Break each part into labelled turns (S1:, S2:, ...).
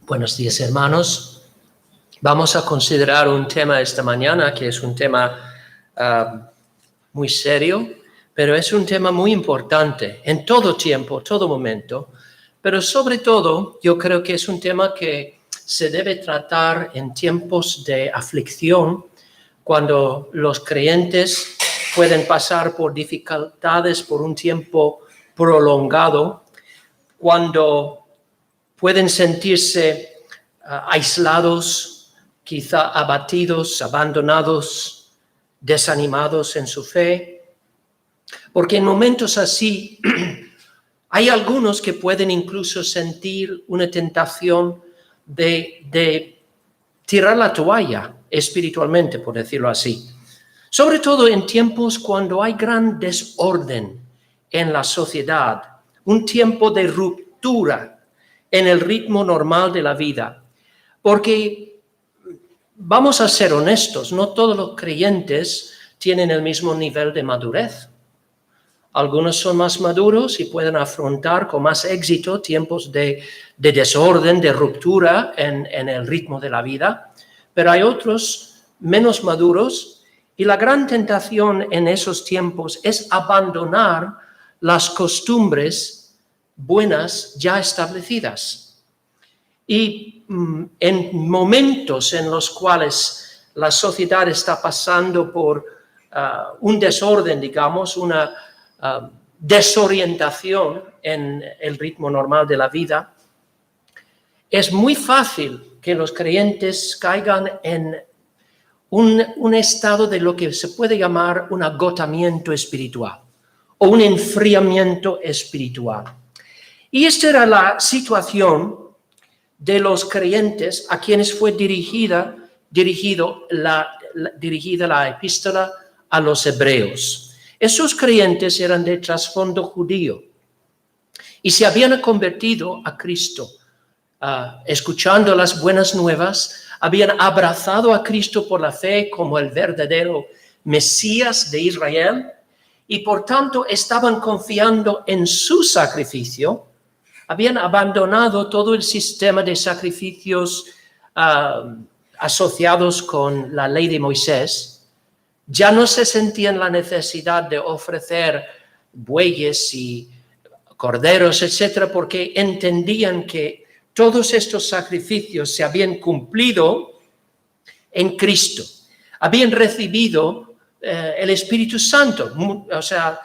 S1: Buenos días, hermanos. Vamos a considerar un tema esta mañana que es un tema muy serio, pero es un tema muy importante en todo tiempo, todo momento. Pero sobre todo, yo creo que es un tema que se debe tratar en tiempos de aflicción, cuando los creyentes pueden pasar por dificultades por un tiempo prolongado, cuando pueden sentirse aislados, quizá abatidos, abandonados, desanimados en su fe. Porque en momentos así hay algunos que pueden incluso sentir una tentación de tirar la toalla espiritualmente, por decirlo así. Sobre todo en tiempos cuando hay gran desorden en la sociedad, un tiempo de ruptura en el ritmo normal de la vida. Porque vamos a ser honestos, no todos los creyentes tienen el mismo nivel de madurez. Algunos son más maduros y pueden afrontar con más éxito tiempos de desorden, de ruptura en el ritmo de la vida, pero hay otros menos maduros y la gran tentación en esos tiempos es abandonar las costumbres buenas ya establecidas. Y en momentos en los cuales la sociedad está pasando por un desorden, digamos, una desorientación en el ritmo normal de la vida, es muy fácil que los creyentes caigan en un estado de lo que se puede llamar un agotamiento espiritual o un enfriamiento espiritual. Y esta era la situación de los creyentes a quienes fue dirigida la epístola a los hebreos. Esos creyentes eran de trasfondo judío y se habían convertido a Cristo. Escuchando las buenas nuevas, habían abrazado a Cristo por la fe como el verdadero Mesías de Israel y por tanto estaban confiando en su sacrificio. Habían abandonado todo el sistema de sacrificios asociados con la ley de Moisés. Ya no se sentían la necesidad de ofrecer bueyes y corderos, etcétera, porque entendían que todos estos sacrificios se habían cumplido en Cristo. Habían recibido el Espíritu Santo. O sea,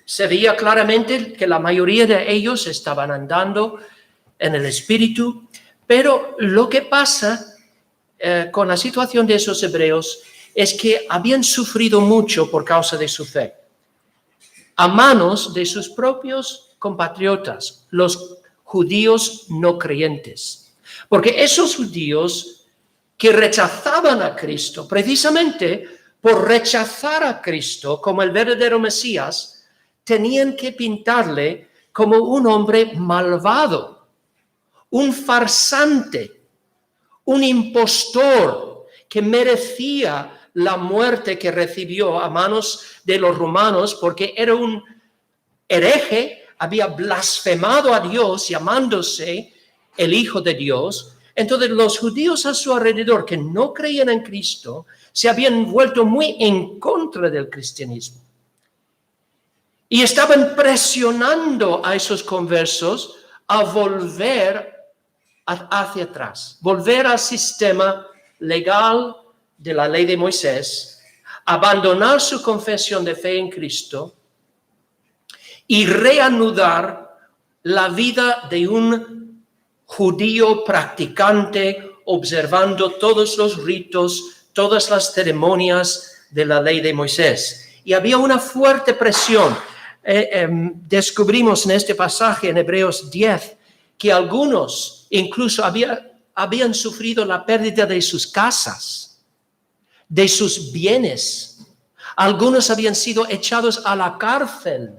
S1: se veía claramente que la mayoría de ellos estaban andando en el Espíritu, pero lo que pasa con la situación de esos hebreos es que habían sufrido mucho por causa de su fe, a manos de sus propios compatriotas, los judíos no creyentes. Porque esos judíos que rechazaban a Cristo, precisamente por rechazar a Cristo como el verdadero Mesías, tenían que pintarle como un hombre malvado, un farsante, un impostor que merecía la muerte que recibió a manos de los romanos porque era un hereje, había blasfemado a Dios llamándose el Hijo de Dios. Entonces los judíos a su alrededor que no creían en Cristo se habían vuelto muy en contra del cristianismo. Y estaban presionando a esos conversos a volver hacia atrás, volver al sistema legal de la ley de Moisés, abandonar su confesión de fe en Cristo y reanudar la vida de un judío practicante, observando todos los ritos, todas las ceremonias de la ley de Moisés. Y había una fuerte presión. Descubrimos en este pasaje en Hebreos 10 que algunos incluso habían sufrido la pérdida de sus casas, de sus bienes. Algunos habían sido echados a la cárcel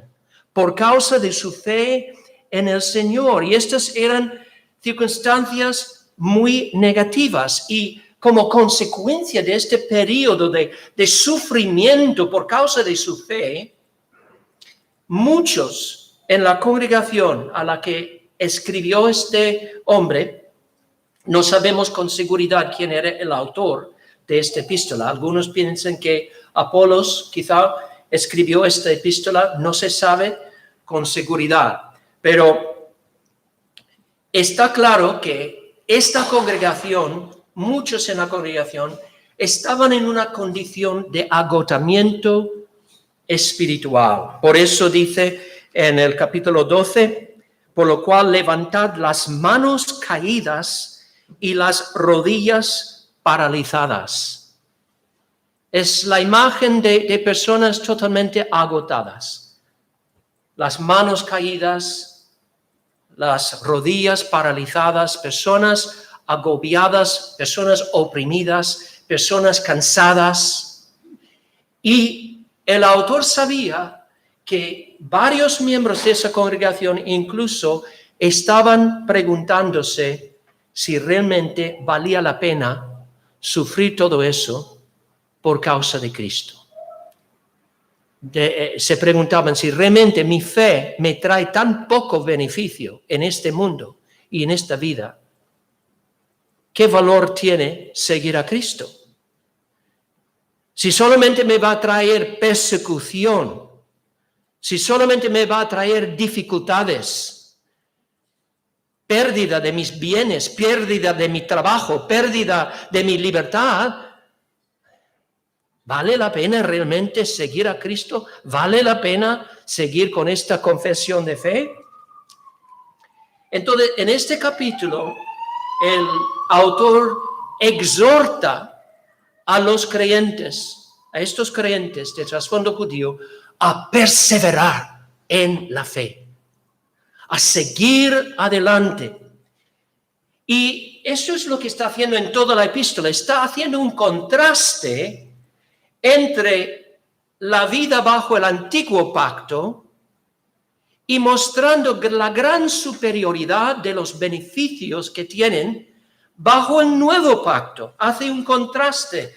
S1: por causa de su fe en el Señor. Y estas eran circunstancias muy negativas. Y como consecuencia de este periodo de sufrimiento por causa de su fe, muchos en la congregación a la que escribió este hombre No sabemos con seguridad quién era el autor de esta epístola. Algunos piensan que Apolos quizá escribió esta epístola, no se sabe con seguridad, pero está claro que esta congregación, muchos en la congregación, estaban en una condición de agotamiento espiritual. Por eso dice en el capítulo 12, por lo cual levantad las manos caídas y las rodillas paralizadas. Es la imagen de personas totalmente agotadas. Las manos caídas, las rodillas paralizadas, personas agobiadas, personas oprimidas, personas cansadas. Y el autor sabía que varios miembros de esa congregación incluso estaban preguntándose si realmente valía la pena sufrir todo eso por causa de Cristo. Se preguntaban si realmente mi fe me trae tan poco beneficio en este mundo y en esta vida. ¿Qué valor tiene seguir a Cristo? Si solamente me va a traer persecución, si solamente me va a traer dificultades, pérdida de mis bienes, pérdida de mi trabajo, pérdida de mi libertad, ¿vale la pena realmente seguir a Cristo? ¿Vale la pena seguir con esta confesión de fe? Entonces, en este capítulo, el autor exhorta a los creyentes, a estos creyentes de trasfondo judío, a perseverar en la fe, a seguir adelante. Y eso es lo que está haciendo en toda la epístola. Está haciendo un contraste entre la vida bajo el antiguo pacto y mostrando la gran superioridad de los beneficios que tienen bajo el nuevo pacto. Hace un contraste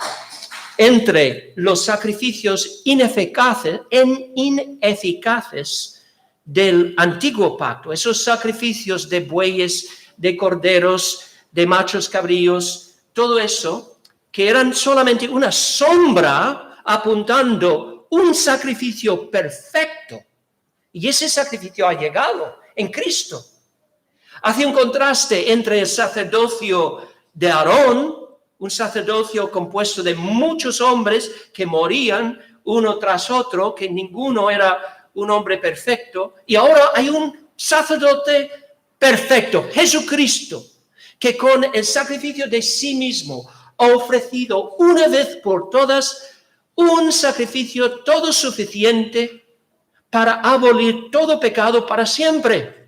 S1: entre los sacrificios ineficaces del antiguo pacto, esos sacrificios de bueyes, de corderos, de machos cabríos, todo eso, que eran solamente una sombra apuntando un sacrificio perfecto. Y ese sacrificio ha llegado en Cristo. Hace un contraste entre el sacerdocio de Aarón, un sacerdocio compuesto de muchos hombres que morían uno tras otro, que ninguno era un hombre perfecto, y ahora hay un sacerdote perfecto, Jesucristo, que con el sacrificio de sí mismo ha ofrecido una vez por todas un sacrificio todo suficiente para abolir todo pecado para siempre.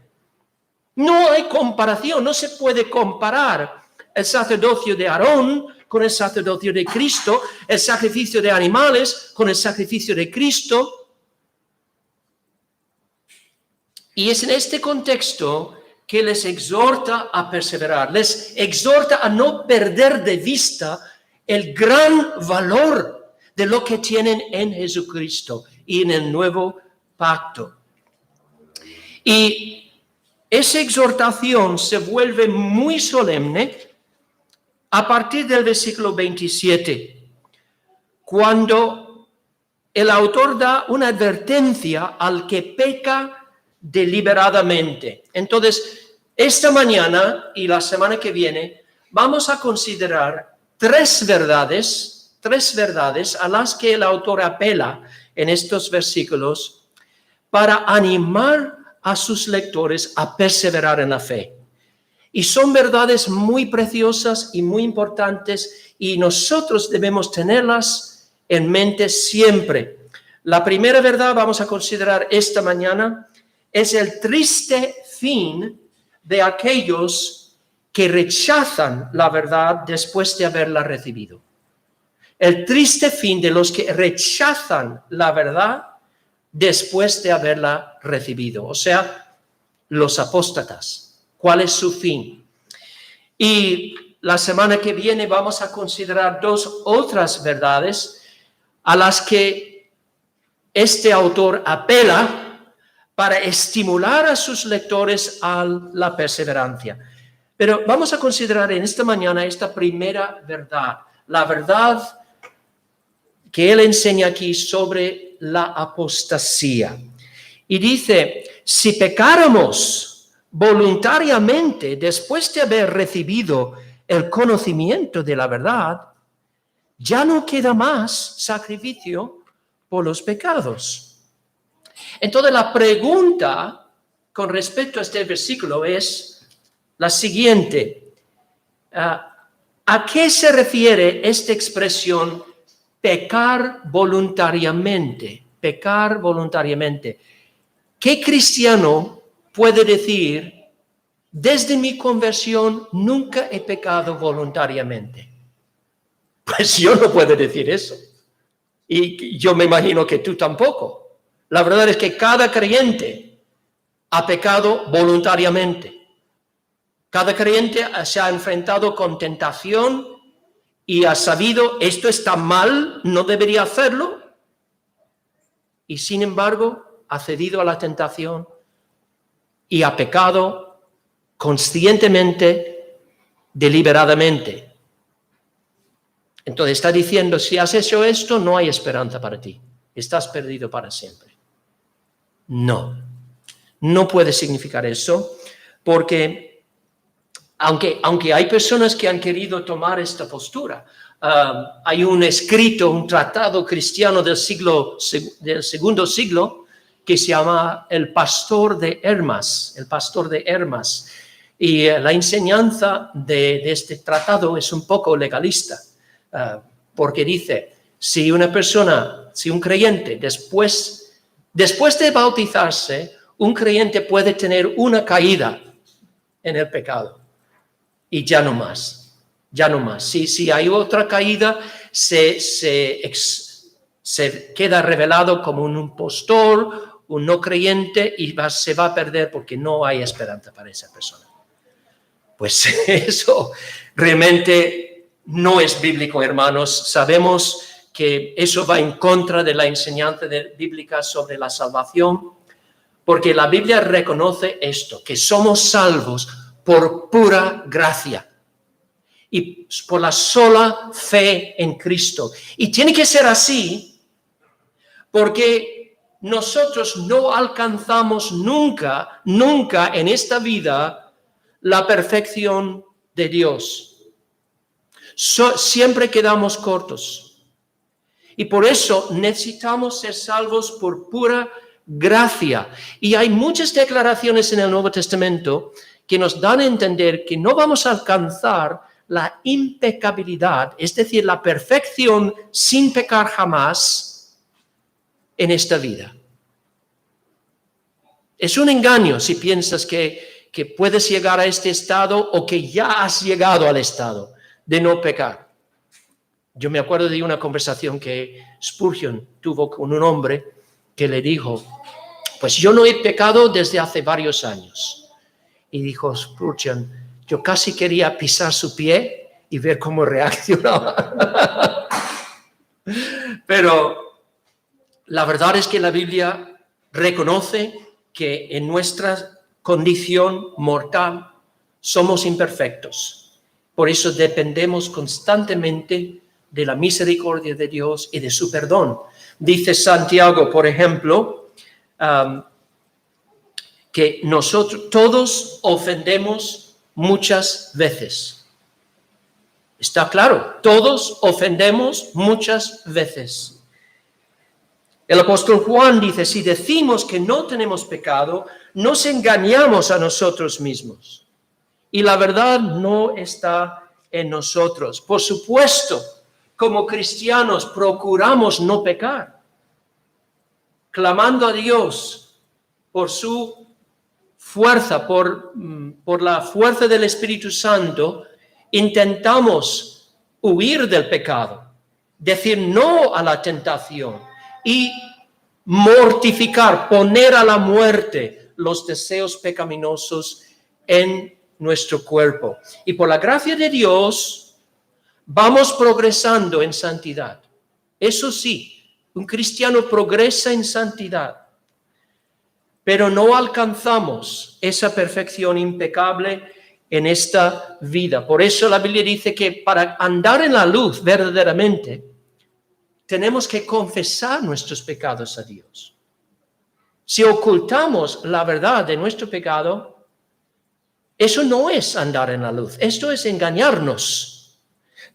S1: No hay comparación, no se puede comparar el sacerdocio de Aarón con el sacerdocio de Cristo, el sacrificio de animales con el sacrificio de Cristo. Y es en este contexto que les exhorta a perseverar, les exhorta a no perder de vista el gran valor de lo que tienen en Jesucristo y en el nuevo pacto. Y esa exhortación se vuelve muy solemne a partir del versículo 27, cuando el autor da una advertencia al que peca deliberadamente. Entonces, esta mañana y la semana que viene vamos a considerar tres verdades a las que el autor apela en estos versículos para animar a sus lectores a perseverar en la fe. Y son verdades muy preciosas y muy importantes y nosotros debemos tenerlas en mente siempre. La primera verdad vamos a considerar esta mañana es el triste fin de aquellos que rechazan la verdad después de haberla recibido. El triste fin de los que rechazan la verdad después de haberla recibido, o sea, los apóstatas. ¿Cuál es su fin? Y la semana que viene vamos a considerar dos otras verdades a las que este autor apela para estimular a sus lectores a la perseverancia. Pero vamos a considerar en esta mañana esta primera verdad, la verdad que él enseña aquí sobre la apostasía. Y dice, si pecáramos voluntariamente después de haber recibido el conocimiento de la verdad, ya no queda más sacrificio por los pecados. Entonces la pregunta con respecto a este versículo es la siguiente. ¿A qué se refiere esta expresión pecar voluntariamente? Pecar voluntariamente. ¿Qué cristiano puede decir, desde mi conversión nunca he pecado voluntariamente? Pues yo no puedo decir eso. Y yo me imagino que tú tampoco. La verdad es que cada creyente ha pecado voluntariamente. Cada creyente se ha enfrentado con tentación y ha sabido, esto está mal, no debería hacerlo. Y sin embargo, ha cedido a la tentación y ha pecado conscientemente, deliberadamente. Entonces está diciendo, si has hecho esto, no hay esperanza para ti. Estás perdido para siempre. No, no puede significar eso, porque aunque hay personas que han querido tomar esta postura, hay un escrito, un tratado cristiano del segundo siglo, que se llama El Pastor de Hermas, Y la enseñanza de este tratado es un poco legalista, porque dice, si un creyente, después de bautizarse, un creyente puede tener una caída en el pecado y ya no más. Si hay otra caída, se queda revelado como un impostor, un no creyente, y se va a perder porque no hay esperanza para esa persona. Pues eso realmente no es bíblico, hermanos. Sabemos que eso va en contra de la enseñanza bíblica sobre la salvación, porque la Biblia reconoce esto, que somos salvos por pura gracia y por la sola fe en Cristo. Y tiene que ser así porque nosotros no alcanzamos nunca en esta vida la perfección de Dios. Siempre quedamos cortos. Y por eso necesitamos ser salvos por pura gracia. Y hay muchas declaraciones en el Nuevo Testamento que nos dan a entender que no vamos a alcanzar la impecabilidad, es decir, la perfección sin pecar jamás en esta vida. Es un engaño si piensas que puedes llegar a este estado o que ya has llegado al estado de no pecar. Yo me acuerdo de una conversación que Spurgeon tuvo con un hombre que le dijo, pues yo no he pecado desde hace varios años. Y dijo Spurgeon, yo casi quería pisar su pie y ver cómo reaccionaba. Pero la verdad es que la Biblia reconoce que en nuestra condición mortal somos imperfectos. Por eso dependemos constantemente de la misericordia de Dios y de su perdón. Dice Santiago, por ejemplo, que nosotros todos ofendemos muchas veces. Está claro, todos ofendemos muchas veces. El apóstol Juan dice, si decimos que no tenemos pecado, nos engañamos a nosotros mismos. Y la verdad no está en nosotros. Por supuesto, como cristianos procuramos no pecar, clamando a Dios por su fuerza, por la fuerza del Espíritu Santo, intentamos huir del pecado, decir no a la tentación y mortificar, poner a la muerte los deseos pecaminosos en nuestro cuerpo. Y por la gracia de Dios, vamos progresando en santidad. Eso sí, un cristiano progresa en santidad, pero no alcanzamos esa perfección impecable en esta vida. Por eso la Biblia dice que para andar en la luz verdaderamente, tenemos que confesar nuestros pecados a Dios. Si ocultamos la verdad de nuestro pecado, eso no es andar en la luz, esto es engañarnos.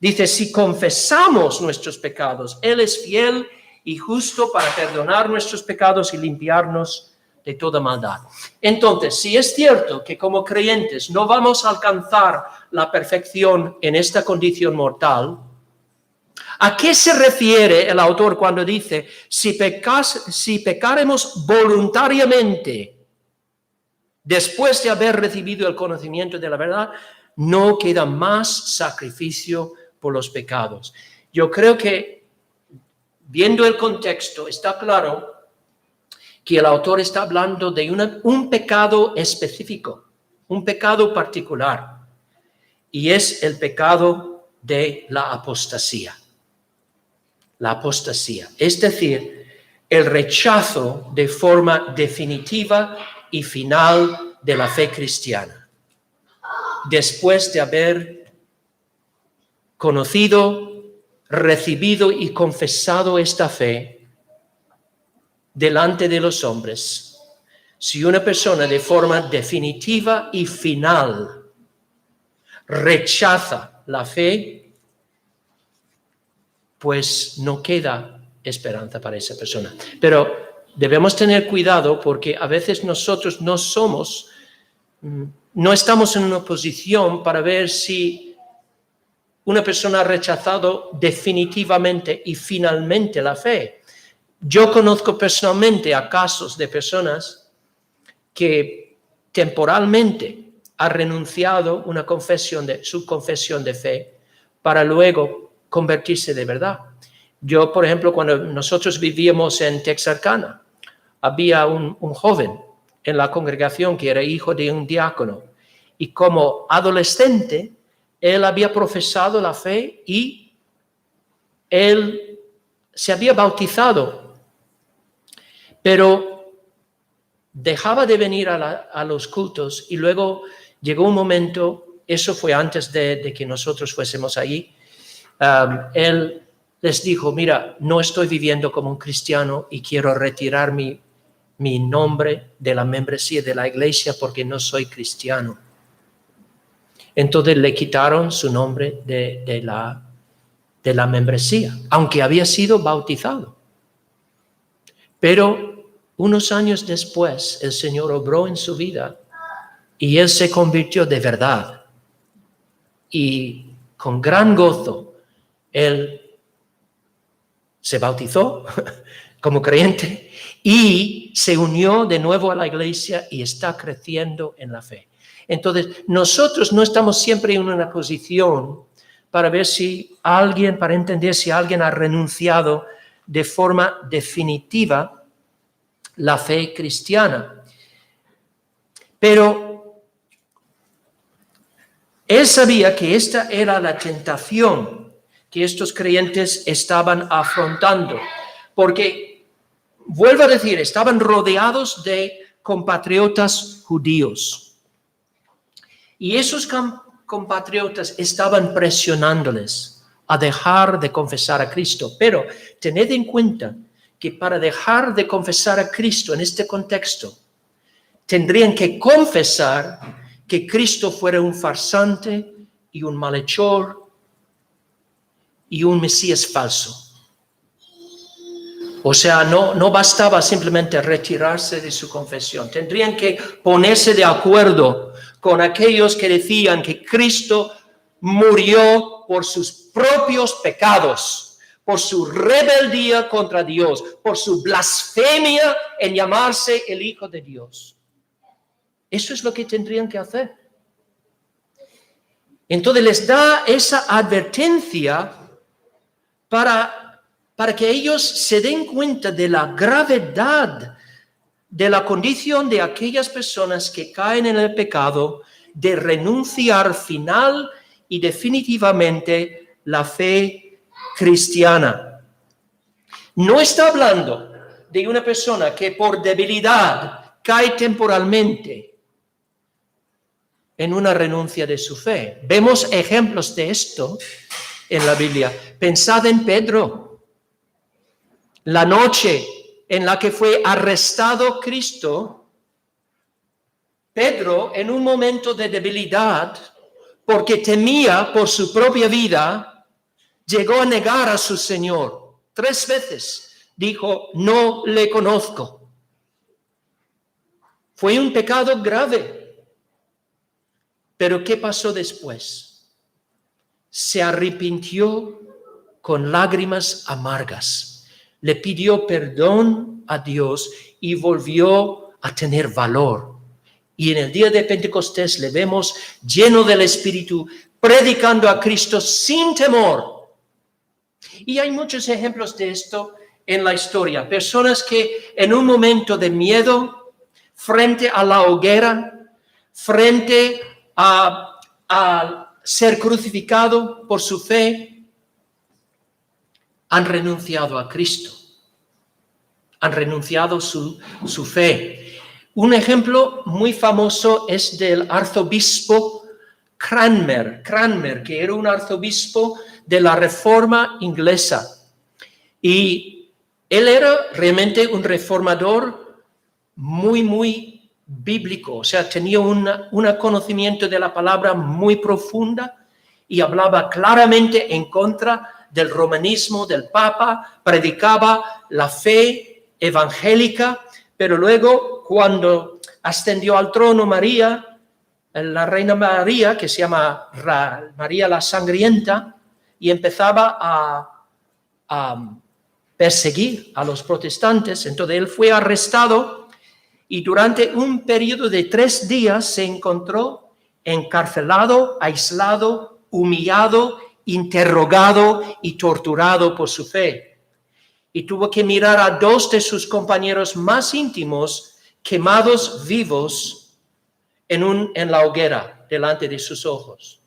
S1: Dice, si confesamos nuestros pecados, Él es fiel y justo para perdonar nuestros pecados y limpiarnos de toda maldad. Entonces, si es cierto que como creyentes no vamos a alcanzar la perfección en esta condición mortal, ¿a qué se refiere el autor cuando dice, si pecaremos voluntariamente después de haber recibido el conocimiento de la verdad, no queda más sacrificio por los pecados? Yo creo que, viendo el contexto, está claro que el autor está hablando de un pecado específico, un pecado particular, y es el pecado de la apostasía. La apostasía, es decir, el rechazo de forma definitiva y final de la fe cristiana. Después de haber conocido, recibido y confesado esta fe delante de los hombres, si una persona de forma definitiva y final rechaza la fe, pues no queda esperanza para esa persona. Pero debemos tener cuidado porque a veces nosotros no estamos en una posición para ver si una persona ha rechazado definitivamente y finalmente la fe. Yo conozco personalmente a casos de personas que temporalmente han renunciado a su confesión de fe para luego convertirse de verdad. Yo, por ejemplo, cuando nosotros vivíamos en Texarkana, había un joven en la congregación que era hijo de un diácono y como adolescente él había profesado la fe y él se había bautizado, pero dejaba de venir a los cultos y luego llegó un momento, eso fue antes de que nosotros fuésemos allí, él les dijo, mira, no estoy viviendo como un cristiano y quiero retirar mi nombre de la membresía de la iglesia porque no soy cristiano. Entonces le quitaron su nombre de la membresía, aunque había sido bautizado. Pero unos años después el Señor obró en su vida y él se convirtió de verdad. Y con gran gozo él se bautizó como creyente y se unió de nuevo a la iglesia y está creciendo en la fe. Entonces, nosotros no estamos siempre en una posición para ver para entender si alguien ha renunciado de forma definitiva la fe cristiana. Pero él sabía que esta era la tentación que estos creyentes estaban afrontando, porque, vuelvo a decir, estaban rodeados de compatriotas judíos. Y esos compatriotas estaban presionándoles a dejar de confesar a Cristo. Pero tened en cuenta que para dejar de confesar a Cristo en este contexto, tendrían que confesar que Cristo fuera un farsante y un malhechor y un Mesías falso. O sea, no bastaba simplemente retirarse de su confesión. Tendrían que ponerse de acuerdo con aquellos que decían que Cristo murió por sus propios pecados, por su rebeldía contra Dios, por su blasfemia en llamarse el Hijo de Dios. Eso es lo que tendrían que hacer. Entonces les da esa advertencia para que ellos se den cuenta de la gravedad de la condición de aquellas personas que caen en el pecado, de renunciar final y definitivamente la fe cristiana. No está hablando de una persona que por debilidad cae temporalmente en una renuncia de su fe. Vemos ejemplos de esto en la Biblia. Pensad en Pedro. La noche en la que fue arrestado Cristo, Pedro, en un momento de debilidad, porque temía por su propia vida, llegó a negar a su Señor 3 veces. Dijo, no le conozco. Fue un pecado grave. Pero ¿qué pasó después? Se arrepintió con lágrimas amargas. Le pidió perdón a Dios y volvió a tener valor. Y en el día de Pentecostés le vemos lleno del Espíritu, predicando a Cristo sin temor. Y hay muchos ejemplos de esto en la historia. Personas que en un momento de miedo, frente a la hoguera, frente a ser crucificado por su fe, han renunciado a Cristo. Han renunciado su fe. Un ejemplo muy famoso es del arzobispo Cranmer, que era un arzobispo de la Reforma inglesa. Y él era realmente un reformador muy bíblico, o sea, tenía un conocimiento de la palabra muy profunda y hablaba claramente en contra del romanismo, del Papa, predicaba la fe evangélica, pero luego cuando ascendió al trono María, la reina María, que se llama María la Sangrienta, y empezaba a perseguir a los protestantes, entonces él fue arrestado y durante un periodo de 3 días se encontró encarcelado, aislado, humillado, interrogado y torturado por su fe. Y tuvo que mirar a 2 de sus compañeros más íntimos quemados vivos en la hoguera delante de sus ojos.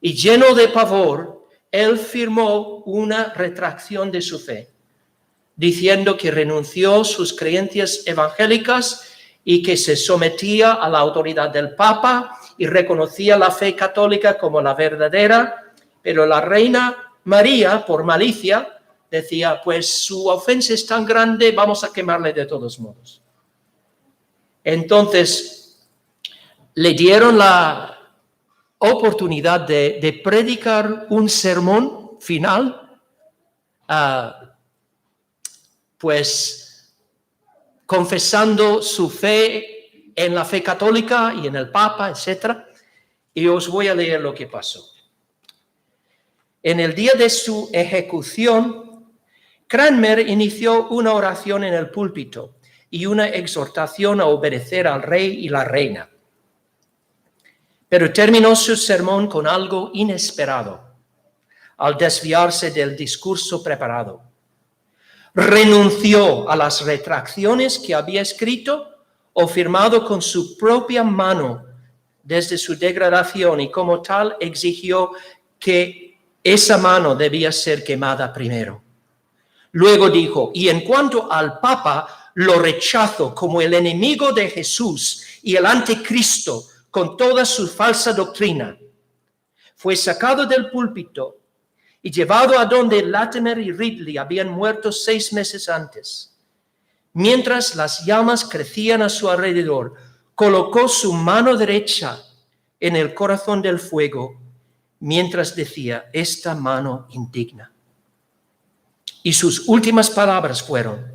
S1: Y lleno de pavor, él firmó una retracción de su fe, diciendo que renunció a sus creencias evangélicas y que se sometía a la autoridad del Papa y reconocía la fe católica como la verdadera, pero la reina María, por malicia, decía, pues su ofensa es tan grande, vamos a quemarle de todos modos. Entonces, le dieron la oportunidad de predicar un sermón final, pues confesando su fe en la fe católica y en el Papa, etc. Y os voy a leer lo que pasó. En el día de su ejecución, Cranmer inició una oración en el púlpito y una exhortación a obedecer al rey y la reina. Pero terminó su sermón con algo inesperado, al desviarse del discurso preparado. Renunció a las retracciones que había escrito o firmado con su propia mano desde su degradación y como tal exigió que esa mano debía ser quemada primero. Luego dijo, y en cuanto al Papa, lo rechazo como el enemigo de Jesús y el anticristo con toda su falsa doctrina. Fue sacado del púlpito y llevado a donde Latimer y Ridley habían muerto 6 meses antes. Mientras las llamas crecían a su alrededor, colocó su mano derecha en el corazón del fuego, mientras decía, esta mano indigna. Y sus últimas palabras fueron,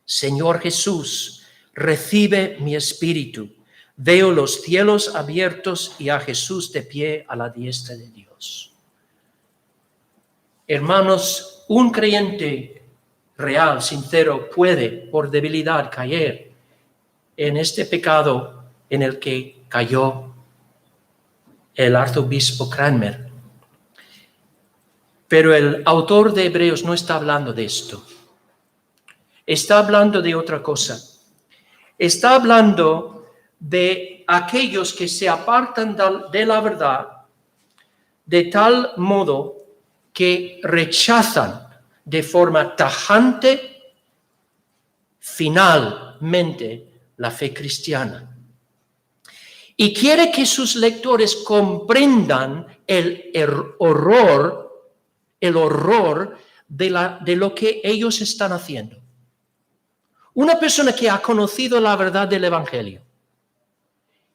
S1: Señor Jesús, recibe mi espíritu. Veo los cielos abiertos y a Jesús de pie a la diestra de Dios. Hermanos, un creyente real, sincero, puede por debilidad caer en este pecado en el que cayó el arzobispo Cranmer. Pero el autor de Hebreos no está hablando de esto. Está hablando de otra cosa. Está hablando de aquellos que se apartan de la verdad de tal modo que rechazan de forma tajante finalmente la fe cristiana. Y quiere que sus lectores comprendan el horror de lo que ellos están haciendo. Una persona que ha conocido la verdad del Evangelio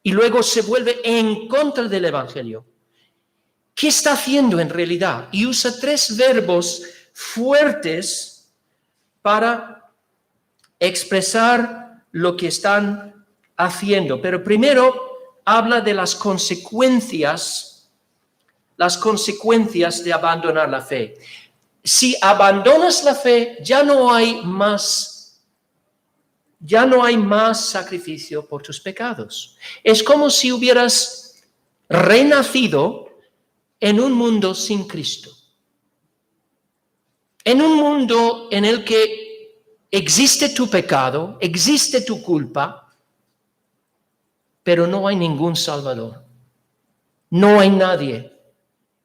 S1: y luego se vuelve en contra del Evangelio, ¿qué está haciendo en realidad? Y usa 3 verbos fuertes para expresar lo que están haciendo. Pero primero habla de las consecuencias de abandonar la fe. Si abandonas la fe, ya no hay más sacrificio por tus pecados. Es como si hubieras renacido en un mundo sin Cristo. En un mundo en el que existe tu pecado, existe tu culpa, pero no hay ningún Salvador. No hay nadie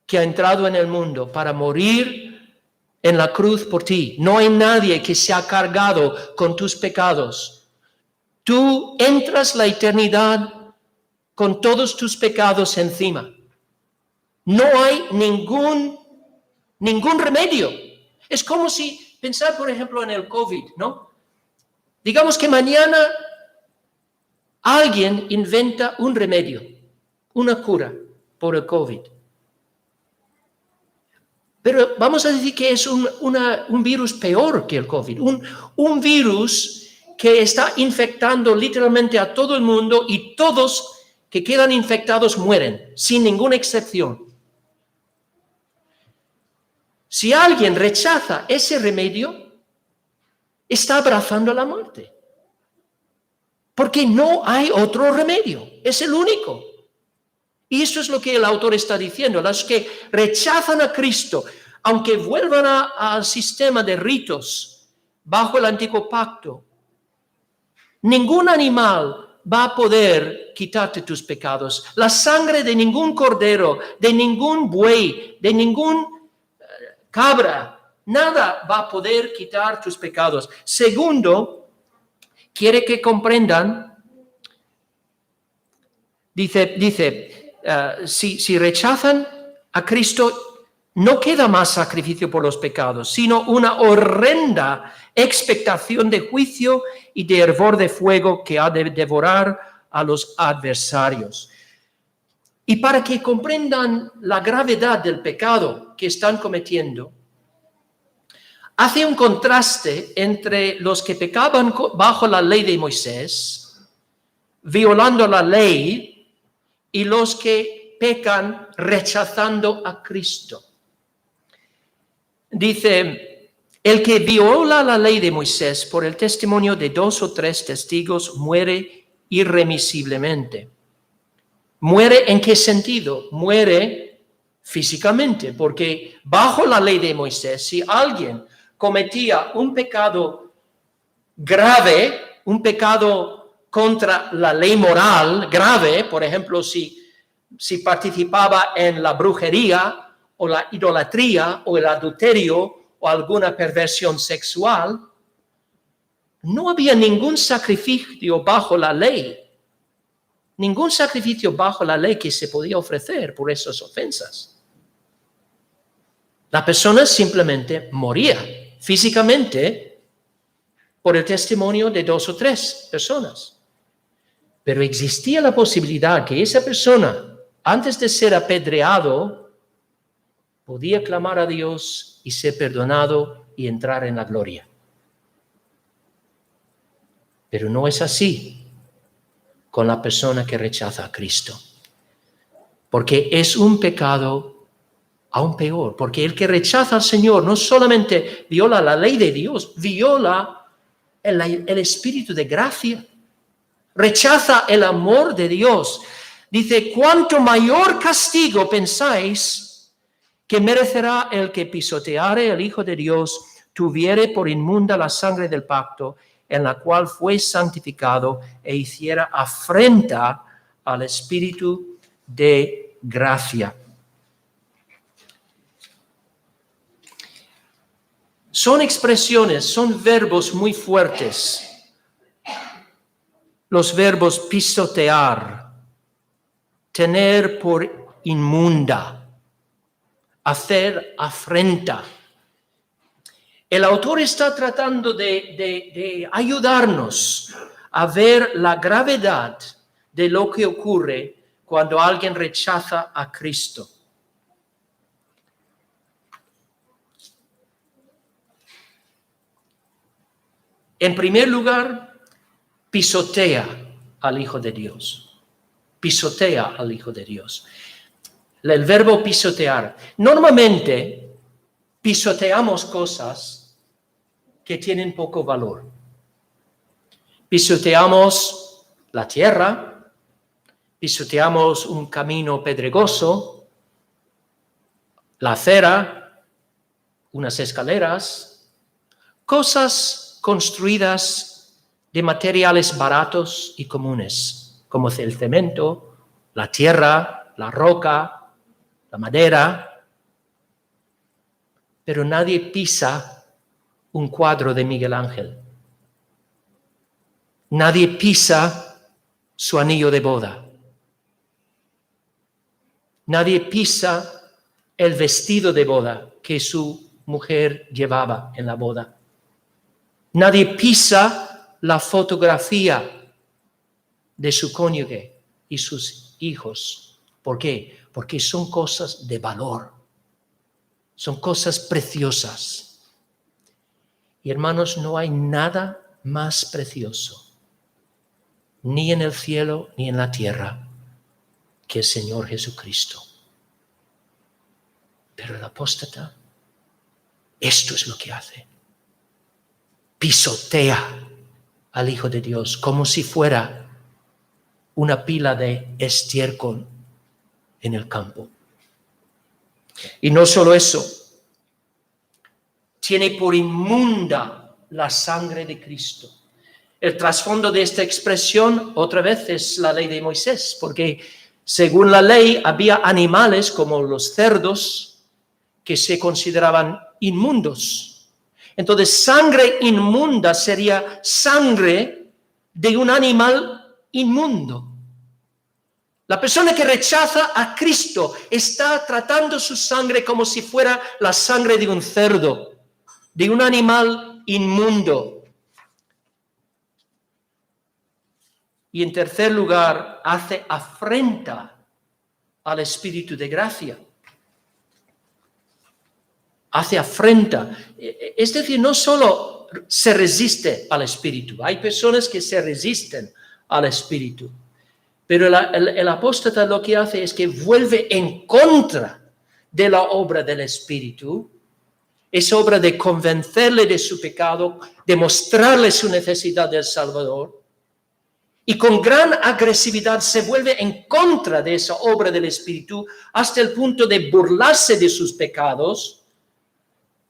S1: que ha entrado en el mundo para morir en la cruz por ti. No hay nadie que se ha cargado con tus pecados. Tú entras la eternidad con todos tus pecados encima. No hay ningún remedio. Es como si pensar, por ejemplo, en el COVID, ¿no? Digamos que mañana alguien inventa un remedio, una cura por el COVID. Pero vamos a decir que es un virus peor que el COVID, un virus que está infectando literalmente a todo el mundo y todos que quedan infectados mueren, sin ninguna excepción. Si alguien rechaza ese remedio, está abrazando la muerte. Porque no hay otro remedio, es el único. Y eso es lo que el autor está diciendo. Los que rechazan a Cristo, aunque vuelvan al sistema de ritos bajo el antiguo pacto, ningún animal va a poder quitarte tus pecados. La sangre de ningún cordero, de ningún buey, de ningún cabra, nada va a poder quitar tus pecados. Segundo, quiere que comprendan, dice si rechazan a Cristo, no queda más sacrificio por los pecados, sino una horrenda expectación de juicio y de hervor de fuego que ha de devorar a los adversarios. Y para que comprendan la gravedad del pecado que están cometiendo, hace un contraste entre los que pecaban bajo la ley de Moisés, violando la ley, y los que pecan rechazando a Cristo. Dice, el que viola la ley de Moisés por el testimonio de 2 o 3 testigos muere irremisiblemente. ¿Muere en qué sentido? Muere físicamente, porque bajo la ley de Moisés, si alguien cometía un pecado grave, un pecado contra la ley moral grave, por ejemplo, si participaba en la brujería o la idolatría o el adulterio o alguna perversión sexual, no había ningún sacrificio bajo la ley. Ningún sacrificio bajo la ley que se podía ofrecer por esas ofensas. La persona simplemente moría físicamente por el testimonio de 2 o 3 personas. Pero existía la posibilidad que esa persona, antes de ser apedreado, podía clamar a Dios y ser perdonado y entrar en la gloria. Pero no es así con la persona que rechaza a Cristo. Porque es un pecado aún peor. Porque el que rechaza al Señor no solamente viola la ley de Dios, viola el espíritu de gracia. Rechaza el amor de Dios. Dice, ¿cuánto mayor castigo pensáis que merecerá el que pisoteare el Hijo de Dios, tuviere por inmunda la sangre del pacto, en la cual fue santificado e hiciera afrenta al Espíritu de gracia? Son expresiones, son verbos muy fuertes. Los verbos pisotear tener por inmunda, hacer afrenta. El autor está tratando de ayudarnos a ver la gravedad de lo que ocurre cuando alguien rechaza a Cristo. En primer lugar, pisotea al Hijo de Dios. Pisotea al Hijo de Dios. El verbo pisotear. Normalmente pisoteamos cosas que tienen poco valor. Pisoteamos la tierra, pisoteamos un camino pedregoso, la acera, unas escaleras, cosas construidas de materiales baratos y comunes, como el cemento, la tierra, la roca, la madera. Pero nadie pisa un cuadro de Miguel Ángel. Nadie pisa su anillo de boda. Nadie pisa el vestido de boda que su mujer llevaba en la boda. Nadie pisa la fotografía de su cónyuge y sus hijos. ¿Por qué? Porque son cosas de valor. Son cosas preciosas. Y hermanos, no hay nada más precioso, ni en el cielo ni en la tierra, que el Señor Jesucristo. Pero el apóstata, esto es lo que hace. Pisotea al Hijo de Dios como si fuera una pila de estiércol en el campo. Y no solo eso, tiene por inmunda la sangre de Cristo. El trasfondo de esta expresión, otra vez, es la ley de Moisés, porque según la ley había animales como los cerdos que se consideraban inmundos. Entonces, sangre inmunda sería sangre de un animal inmundo. La persona que rechaza a Cristo está tratando su sangre como si fuera la sangre de un cerdo, de un animal inmundo. Y en tercer lugar, hace afrenta al Espíritu de gracia. Hace afrenta. Es decir, no solo se resiste al Espíritu. Hay personas que se resisten al Espíritu. Pero el apóstata lo que hace es que vuelve en contra de la obra del Espíritu. Es obra de convencerle de su pecado, de mostrarle su necesidad del Salvador. Y con gran agresividad se vuelve en contra de esa obra del Espíritu hasta el punto de burlarse de sus pecados,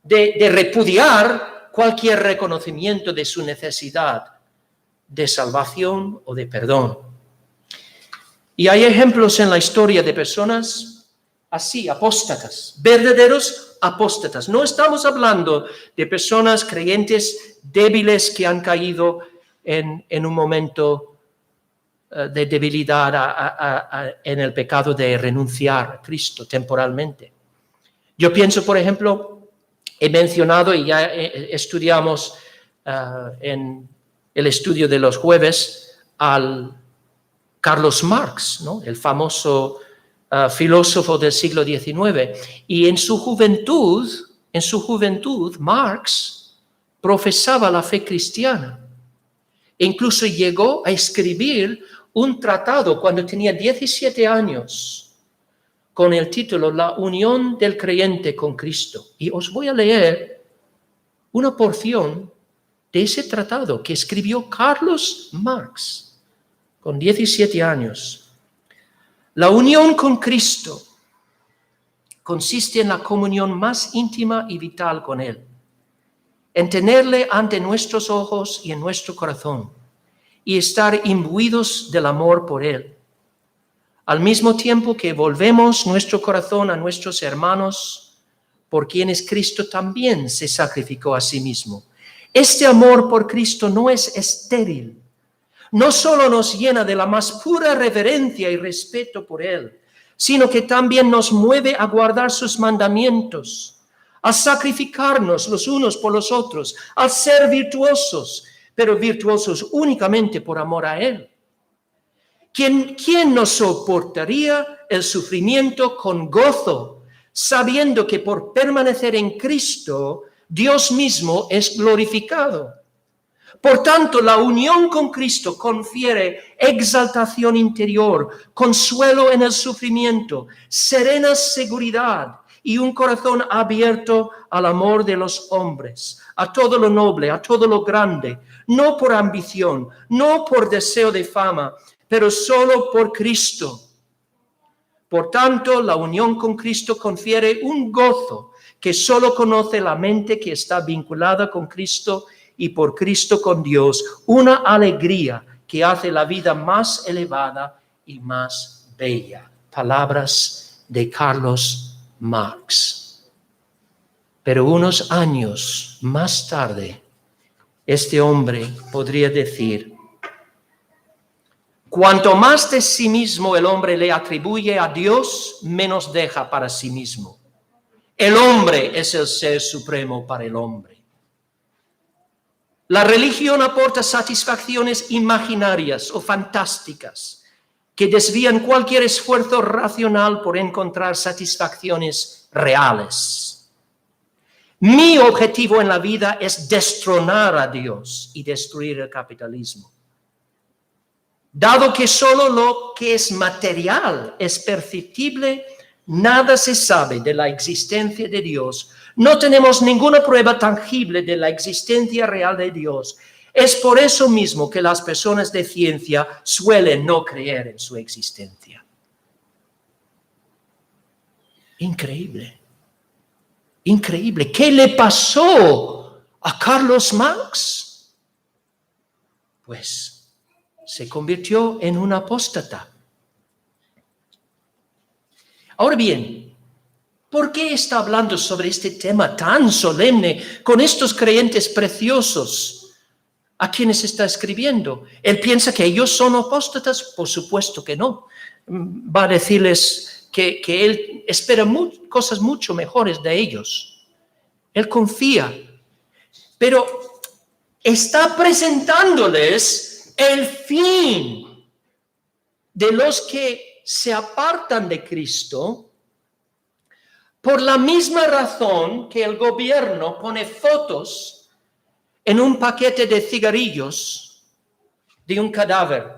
S1: de repudiar cualquier reconocimiento de su necesidad de salvación o de perdón. Y hay ejemplos en la historia de personas así, apóstatas, verdaderos apóstatas. No estamos hablando de personas creyentes débiles que han caído en un momento de debilidad en el pecado de renunciar a Cristo temporalmente. Yo pienso, por ejemplo, he mencionado y ya estudiamos en el estudio de los jueves al Carlos Marx, ¿no? El famoso filósofo del siglo XIX. Y en su juventud, Marx profesaba la fe cristiana. E incluso llegó a escribir un tratado cuando tenía 17 años con el título La unión del creyente con Cristo. Y os voy a leer una porción de ese tratado que escribió Carlos Marx con 17 años. La unión con Cristo consiste en la comunión más íntima y vital con Él, en tenerle ante nuestros ojos y en nuestro corazón, y estar imbuidos del amor por Él. Al mismo tiempo que volvemos nuestro corazón a nuestros hermanos, por quienes Cristo también se sacrificó a sí mismo. Este amor por Cristo no es estéril, no solo nos llena de la más pura reverencia y respeto por Él, sino que también nos mueve a guardar sus mandamientos, a sacrificarnos los unos por los otros, a ser virtuosos, pero virtuosos únicamente por amor a Él. ¿Quién nos soportaría el sufrimiento con gozo, sabiendo que por permanecer en Cristo, Dios mismo es glorificado? Por tanto, la unión con Cristo confiere exaltación interior, consuelo en el sufrimiento, serena seguridad y un corazón abierto al amor de los hombres, a todo lo noble, a todo lo grande, no por ambición, no por deseo de fama, pero solo por Cristo. Por tanto, la unión con Cristo confiere un gozo que solo conoce la mente que está vinculada con Cristo y por Cristo con Dios, una alegría que hace la vida más elevada y más bella. Palabras de Carlos Marx. Pero unos años más tarde, este hombre podría decir: cuanto más de sí mismo el hombre le atribuye a Dios, menos deja para sí mismo. El hombre es el ser supremo para el hombre. La religión aporta satisfacciones imaginarias o fantásticas que desvían cualquier esfuerzo racional por encontrar satisfacciones reales. Mi objetivo en la vida es destronar a Dios y destruir el capitalismo. Dado que solo lo que es material es perceptible, nada se sabe de la existencia de Dios. No tenemos ninguna prueba tangible de la existencia real de Dios. Es por eso mismo que las personas de ciencia suelen no creer en su existencia. Increíble. Increíble. ¿Qué le pasó a Carlos Marx? Pues se convirtió en un apóstata. Ahora bien, ¿por qué está hablando sobre este tema tan solemne con estos creyentes preciosos a quienes está escribiendo? ¿Él piensa que ellos son apóstatas? Por supuesto que no. Va a decirles que él espera cosas mucho mejores de ellos. Él confía, pero está presentándoles el fin de los que se apartan de Cristo por la misma razón que el gobierno pone fotos en un paquete de cigarrillos de un cadáver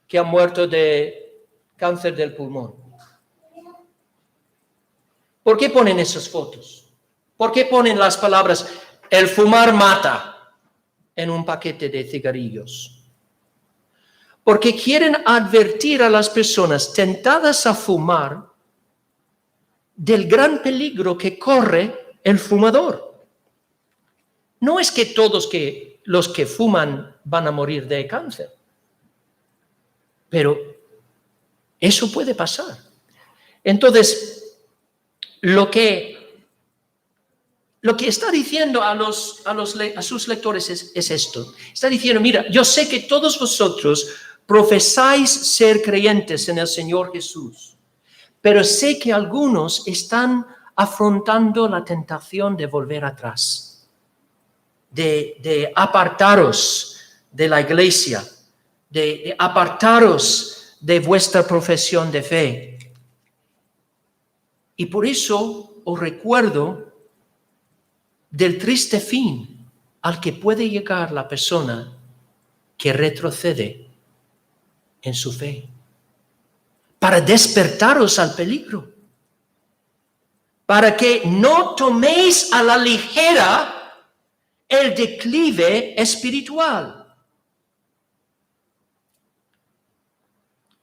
S1: que ha muerto de cáncer del pulmón. ¿Por qué ponen esas fotos? ¿Por qué ponen las palabras "el fumar mata" en un paquete de cigarrillos? Porque quieren advertir a las personas tentadas a fumar del gran peligro que corre el fumador. No es que todos los que fuman van a morir de cáncer, pero eso puede pasar. Entonces, lo que está diciendo a sus lectores es esto. Está diciendo: mira, yo sé que todos vosotros profesáis ser creyentes en el Señor Jesús, pero sé que algunos están afrontando la tentación de volver atrás, de apartaros de la iglesia, de apartaros de vuestra profesión de fe. Y por eso os recuerdo del triste fin al que puede llegar la persona que retrocede en su fe, para despertaros al peligro, para que no toméis a la ligera el declive espiritual.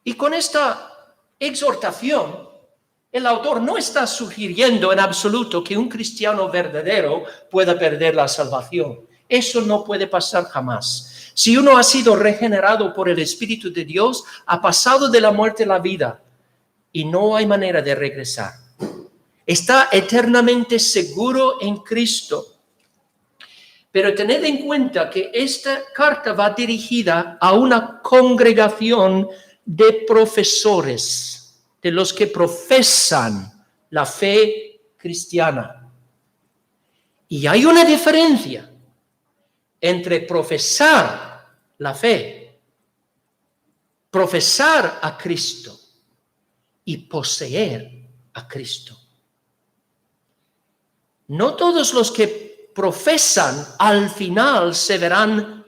S1: Y con esta exhortación, el autor no está sugiriendo en absoluto que un cristiano verdadero pueda perder la salvación. Eso no puede pasar jamás. Si uno ha sido regenerado por el Espíritu de Dios, ha pasado de la muerte a la vida y no hay manera de regresar. Está eternamente seguro en Cristo. Pero tened en cuenta que esta carta va dirigida a una congregación de profesores, de los que profesan la fe cristiana. Y hay una diferencia entre profesar la fe, profesar a Cristo y poseer a Cristo. No todos los que profesan al final se verán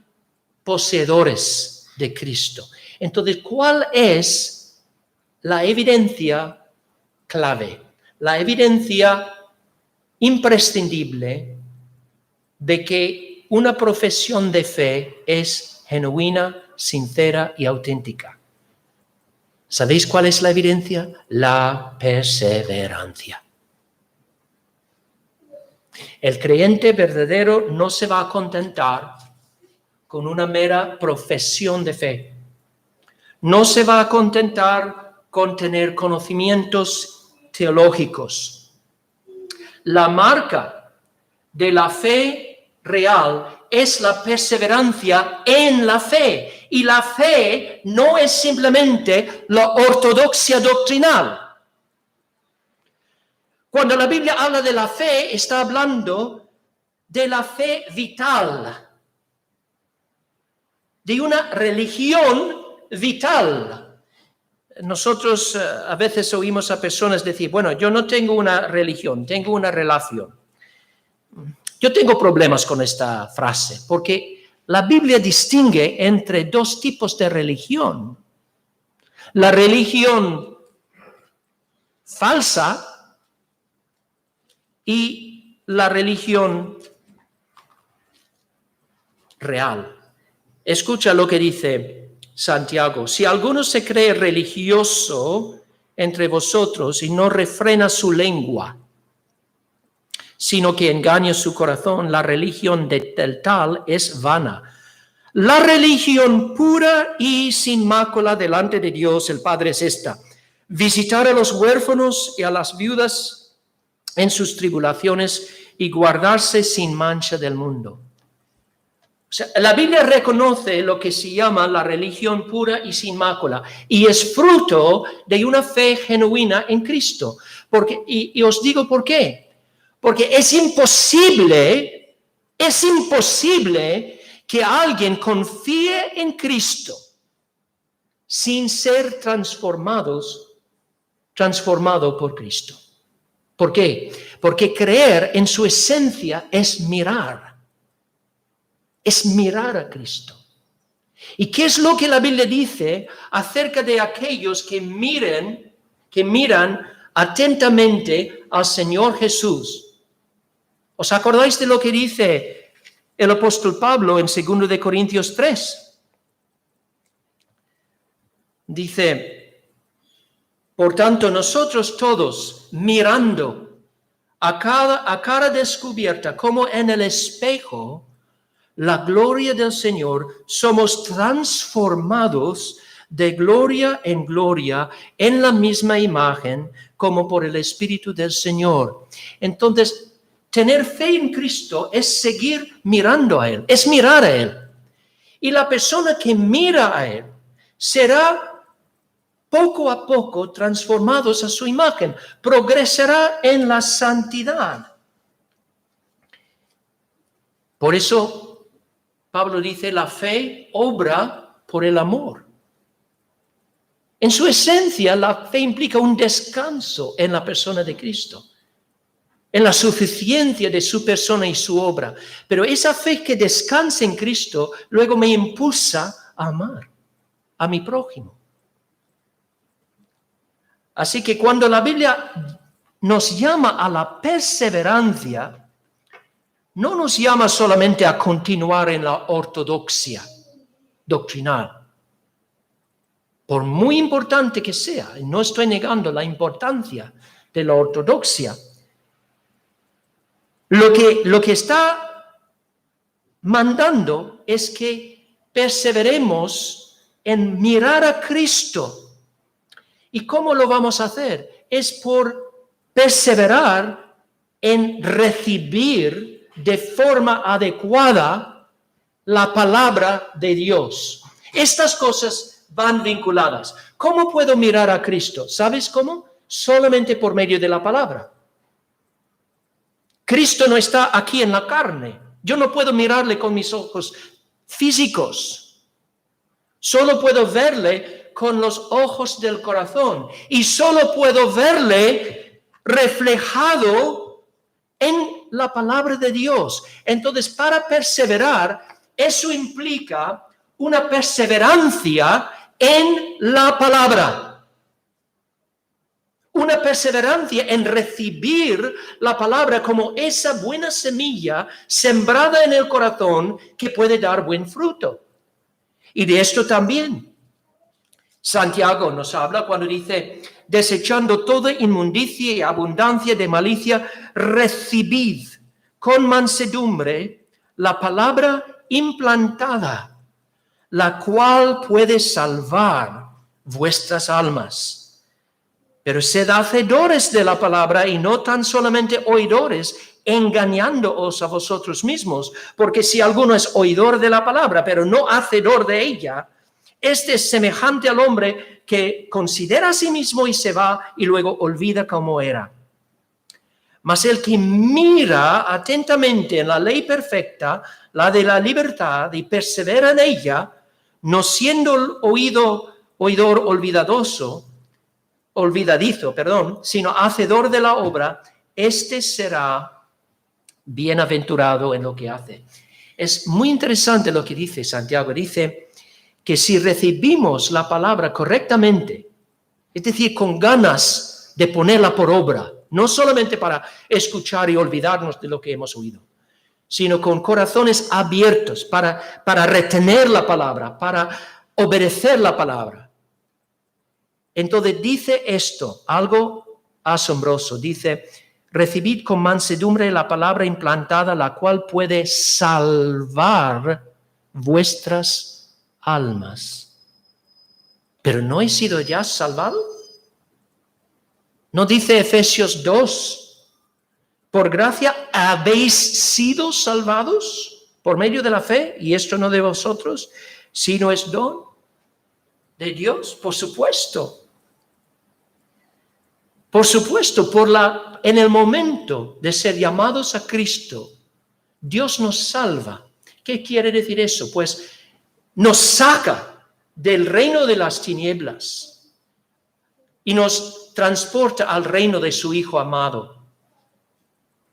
S1: poseedores de Cristo. Entonces, ¿cuál es la evidencia clave? La evidencia imprescindible de que una profesión de fe es genuina, sincera y auténtica. ¿Sabéis cuál es la evidencia? La perseverancia. El creyente verdadero no se va a contentar con una mera profesión de fe. No se va a contentar con tener conocimientos teológicos. La marca de la fe real es la perseverancia en la fe. Y la fe no es simplemente la ortodoxia doctrinal. Cuando la Biblia habla de la fe, está hablando de la fe vital, de una religión vital. Nosotros a veces oímos a personas decir, bueno, yo no tengo una religión, tengo una relación. Yo tengo problemas con esta frase, porque la Biblia distingue entre dos tipos de religión. La religión falsa y la religión real. Escucha lo que dice Santiago. Si alguno se cree religioso entre vosotros y no refrena su lengua, sino que engaña su corazón, la religión del tal es vana. La religión pura y sin mácula delante de Dios el Padre es esta: visitar a los huérfanos y a las viudas en sus tribulaciones y guardarse sin mancha del mundo. O sea, la Biblia reconoce lo que se llama la religión pura y sin mácula, y es fruto de una fe genuina en Cristo. Y os digo por qué. Porque es imposible que alguien confíe en Cristo sin ser transformado por Cristo. ¿Por qué? Porque creer en su esencia es mirar a Cristo. ¿Y qué es lo que la Biblia dice acerca de aquellos que miran atentamente al Señor Jesús? ¿Os acordáis de lo que dice el apóstol Pablo en 2 de Corintios 3? Dice: por tanto, nosotros todos, mirando a cara descubierta, como en el espejo, la gloria del Señor, somos transformados de gloria en gloria en la misma imagen, como por el Espíritu del Señor. Entonces, tener fe en Cristo es seguir mirando a Él, es mirar a Él. Y la persona que mira a Él será poco a poco transformados a su imagen, progresará en la santidad. Por eso Pablo dice, la fe obra por el amor. En su esencia, la fe implica un descanso en la persona de Cristo, en la suficiencia de su persona y su obra. Pero esa fe que descansa en Cristo luego me impulsa a amar a mi prójimo. Así que cuando la Biblia nos llama a la perseverancia, no nos llama solamente a continuar en la ortodoxia doctrinal. Por muy importante que sea, y no estoy negando la importancia de la ortodoxia, lo que está mandando es que perseveremos en mirar a Cristo. ¿Y cómo lo vamos a hacer? Es por perseverar en recibir de forma adecuada la palabra de Dios. Estas cosas van vinculadas. ¿Cómo puedo mirar a Cristo? ¿Sabes cómo? Solamente por medio de la palabra. Cristo no está aquí en la carne. Yo no puedo mirarle con mis ojos físicos. Solo puedo verle con los ojos del corazón. Y solo puedo verle reflejado en la palabra de Dios. Entonces, para perseverar, eso implica una perseverancia en la palabra. Una perseverancia en recibir la palabra como esa buena semilla sembrada en el corazón que puede dar buen fruto. Y de esto también Santiago nos habla cuando dice, desechando toda inmundicia y abundancia de malicia, recibid con mansedumbre la palabra implantada, la cual puede salvar vuestras almas. Pero sed hacedores de la palabra y no tan solamente oidores, engañándoos a vosotros mismos. Porque si alguno es oidor de la palabra, pero no hacedor de ella, este es semejante al hombre que considera a sí mismo y se va y luego olvida cómo era. Mas el que mira atentamente en la ley perfecta, la de la libertad, y persevera en ella, no siendo oidor olvidadizo, sino hacedor de la obra, este será bienaventurado en lo que hace. Es muy interesante lo que dice Santiago. Dice que si recibimos la palabra correctamente, es decir, con ganas de ponerla por obra, no solamente para escuchar y olvidarnos de lo que hemos oído, sino con corazones abiertos para retener la palabra, para obedecer la palabra. Entonces dice esto, algo asombroso. Dice, recibid con mansedumbre la palabra implantada, la cual puede salvar vuestras almas. ¿Pero no he sido ya salvado? ¿No dice Efesios 2? Por gracia habéis sido salvados por medio de la fe, y esto no de vosotros, sino es don de Dios, por supuesto. Por supuesto, en el momento de ser llamados a Cristo, Dios nos salva. ¿Qué quiere decir eso? Pues nos saca del reino de las tinieblas y nos transporta al reino de su Hijo amado.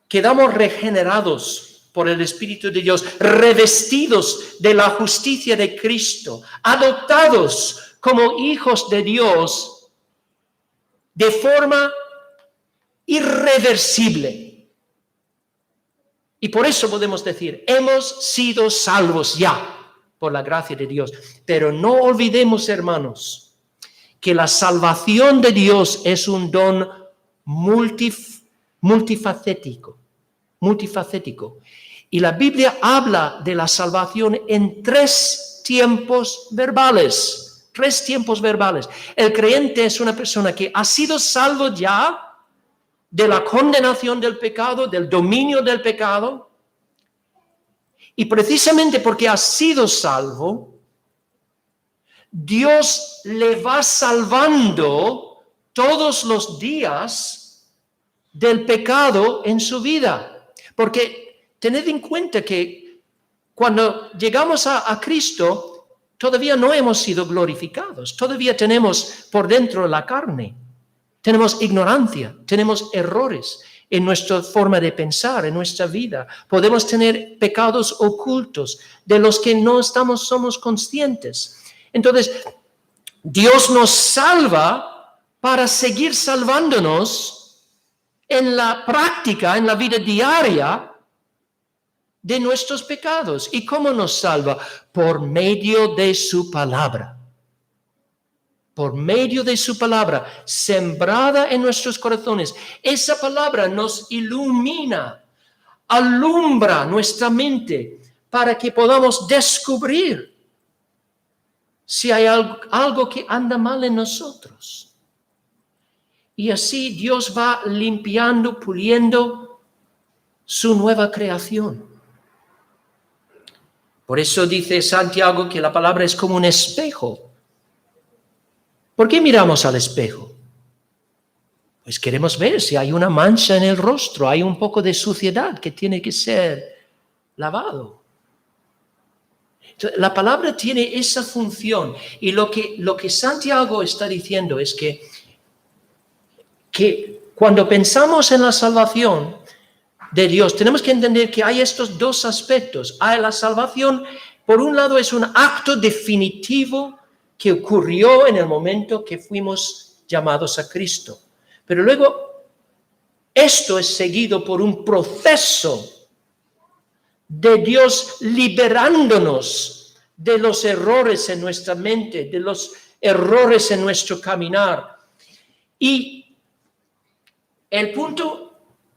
S1: Quedamos regenerados por el Espíritu de Dios, revestidos de la justicia de Cristo, adoptados como hijos de Dios, de forma irreversible. Y por eso podemos decir, hemos sido salvos ya por la gracia de Dios. Pero no olvidemos, hermanos, que la salvación de Dios es un don multifacético. Y la Biblia habla de la salvación en 3 tiempos verbales. 3 tiempos verbales. El creyente es una persona que ha sido salvo ya de la condenación del pecado, del dominio del pecado. Y precisamente porque ha sido salvo, Dios le va salvando todos los días del pecado en su vida. Porque tened en cuenta que cuando llegamos a Cristo, todavía no hemos sido glorificados. Todavía tenemos por dentro la carne. Tenemos ignorancia, tenemos errores en nuestra forma de pensar, en nuestra vida. Podemos tener pecados ocultos de los que no somos conscientes. Entonces, Dios nos salva para seguir salvándonos en la práctica, en la vida diaria de nuestros pecados. ¿Y cómo nos salva? Por medio de su palabra. Por medio de su palabra, sembrada en nuestros corazones. Esa palabra nos ilumina, alumbra nuestra mente para que podamos descubrir si hay algo que anda mal en nosotros. Y así Dios va limpiando, puliendo, su nueva creación. Por eso dice Santiago que la palabra es como un espejo. ¿Por qué miramos al espejo? Pues queremos ver si hay una mancha en el rostro, hay un poco de suciedad que tiene que ser lavado. Entonces, la palabra tiene esa función y lo que Santiago está diciendo es que cuando pensamos en la salvación de Dios, tenemos que entender que hay estos dos aspectos. La salvación, por un lado, es un acto definitivo que ocurrió en el momento que fuimos llamados a Cristo. Pero luego, esto es seguido por un proceso de Dios liberándonos de los errores en nuestra mente, de los errores en nuestro caminar. Y el punto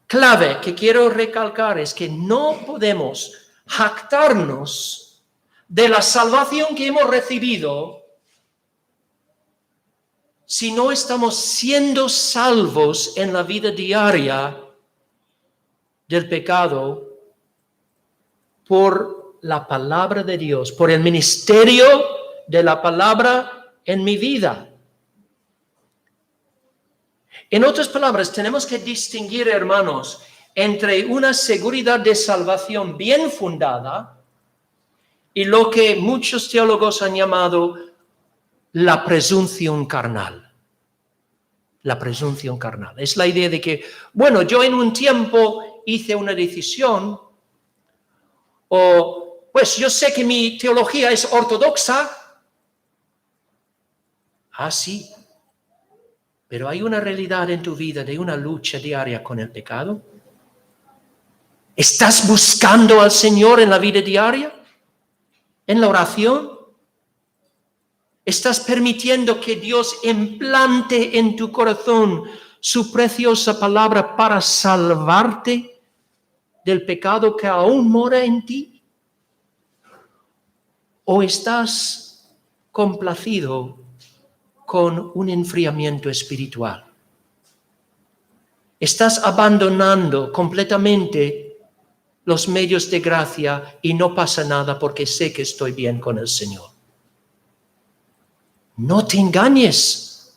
S1: clave que quiero recalcar es que no podemos jactarnos de la salvación que hemos recibido si no estamos siendo salvos en la vida diaria del pecado por la palabra de Dios, por el ministerio de la palabra en mi vida. En otras palabras, tenemos que distinguir, hermanos, entre una seguridad de salvación bien fundada y lo que muchos teólogos han llamado la presunción carnal. La presunción carnal. Es la idea de que, bueno, yo en un tiempo hice una decisión, o pues yo sé que mi teología es ortodoxa. Ah, sí. Pero hay una realidad en tu vida de una lucha diaria con el pecado. ¿Estás buscando al Señor en la vida diaria? ¿En la oración? ¿Estás permitiendo que Dios implante en tu corazón su preciosa palabra para salvarte del pecado que aún mora en ti? ¿O estás complacido con un enfriamiento espiritual? Estás abandonando completamente los medios de gracia y no pasa nada porque sé que estoy bien con el Señor. No te engañes.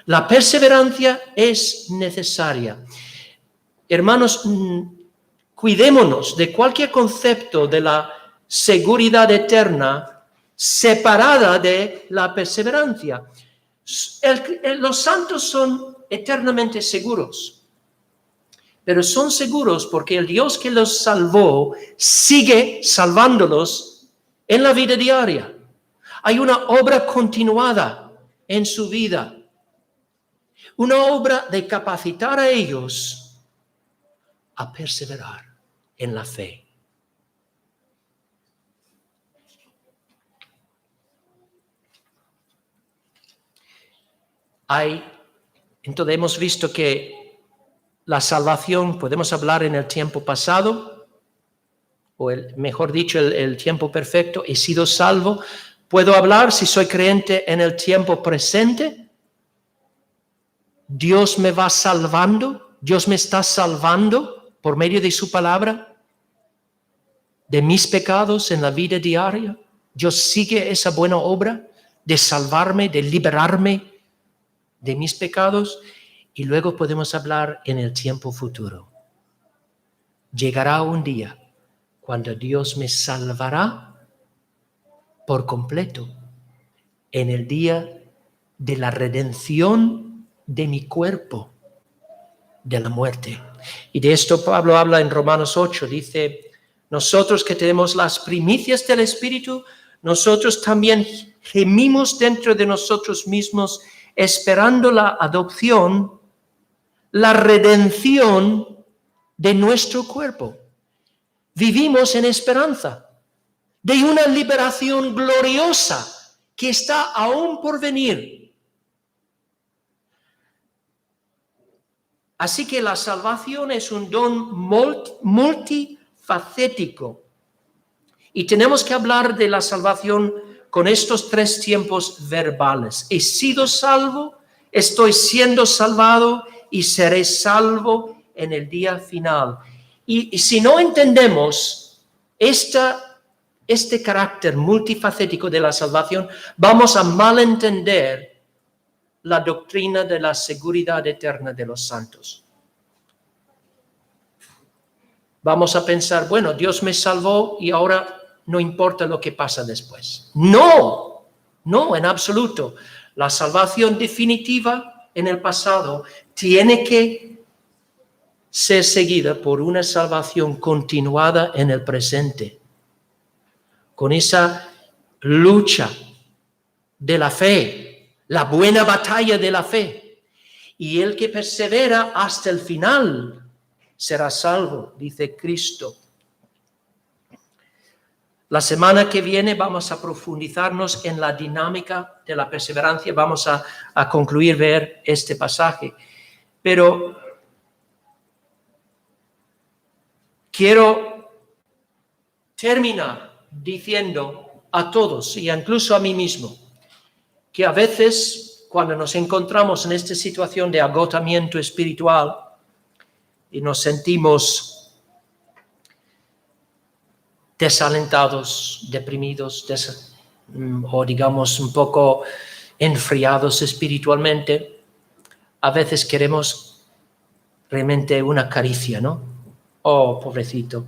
S1: La perseverancia es necesaria. Hermanos, cuidémonos de cualquier concepto de la seguridad eterna separada de la perseverancia. Los santos son eternamente seguros, pero son seguros porque el Dios que los salvó sigue salvándolos en la vida diaria. Hay una obra continuada en su vida, una obra de capacitar a ellos a perseverar en la fe. Entonces hemos visto que la salvación, podemos hablar en el tiempo pasado, o mejor dicho, el tiempo perfecto, he sido salvo. Puedo hablar, si soy creyente, en el tiempo presente. Dios me va salvando, Dios me está salvando por medio de su palabra, de mis pecados en la vida diaria. Dios sigue esa buena obra de salvarme, de liberarme de mis pecados. Y luego podemos hablar en el tiempo futuro. Llegará un día cuando Dios me salvará por completo, en el día de la redención de mi cuerpo de la muerte. Y de esto Pablo habla en Romanos 8, dice: nosotros que tenemos las primicias del Espíritu, nosotros también gemimos dentro de nosotros mismos, esperando la adopción, la redención de nuestro cuerpo. Vivimos en esperanza de una liberación gloriosa que está aún por venir. Así que la salvación es un don multifacético. Y tenemos que hablar de la salvación con estos tres tiempos verbales. He sido salvo, estoy siendo salvado y seré salvo en el día final. Y si no entendemos este carácter multifacético de la salvación, vamos a malentender la doctrina de la seguridad eterna de los santos. Vamos a pensar, bueno, Dios me salvó y ahora no importa lo que pasa después. No, en absoluto. La salvación definitiva en el pasado tiene que ser seguida por una salvación continuada en el presente, con esa lucha de la fe, la buena batalla de la fe. Y el que persevera hasta el final será salvo, dice Cristo. La semana que viene vamos a profundizarnos en la dinámica de la perseverancia. Vamos a concluir ver este pasaje. Pero quiero terminar diciendo a todos, y incluso a mí mismo, que a veces cuando nos encontramos en esta situación de agotamiento espiritual y nos sentimos desalentados, deprimidos, o digamos un poco enfriados espiritualmente, a veces queremos realmente una caricia, ¿no? Oh, pobrecito.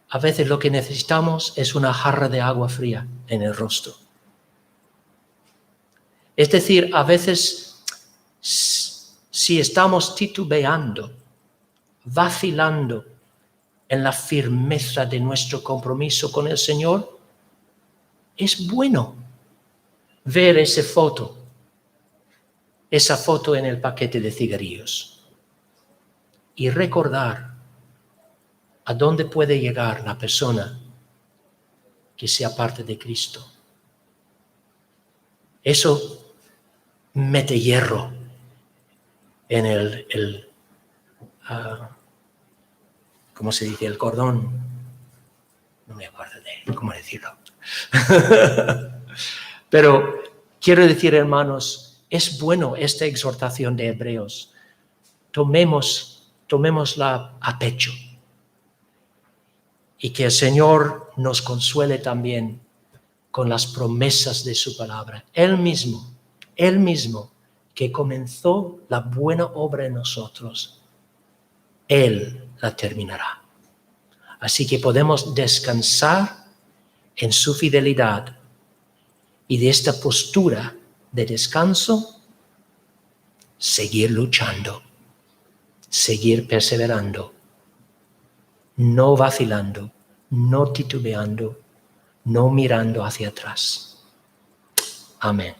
S1: A veces lo que necesitamos es una jarra de agua fría en el rostro. Es decir, a veces si estamos titubeando, vacilando en la firmeza de nuestro compromiso con el Señor, es bueno ver esa foto en el paquete de cigarrillos y recordar a dónde puede llegar la persona que sea parte de Cristo. Eso mete hierro en ¿cómo se dice? El cordón. No me acuerdo de cómo decirlo. Pero quiero decir, hermanos, es bueno esta exhortación de Hebreos. Tomémosla a pecho. Y que el Señor nos consuele también con las promesas de su palabra. Él mismo que comenzó la buena obra en nosotros, Él la terminará. Así que podemos descansar en su fidelidad y de esta postura de descanso, seguir luchando, seguir perseverando, no vacilando, no titubeando, no mirando hacia atrás. Amén.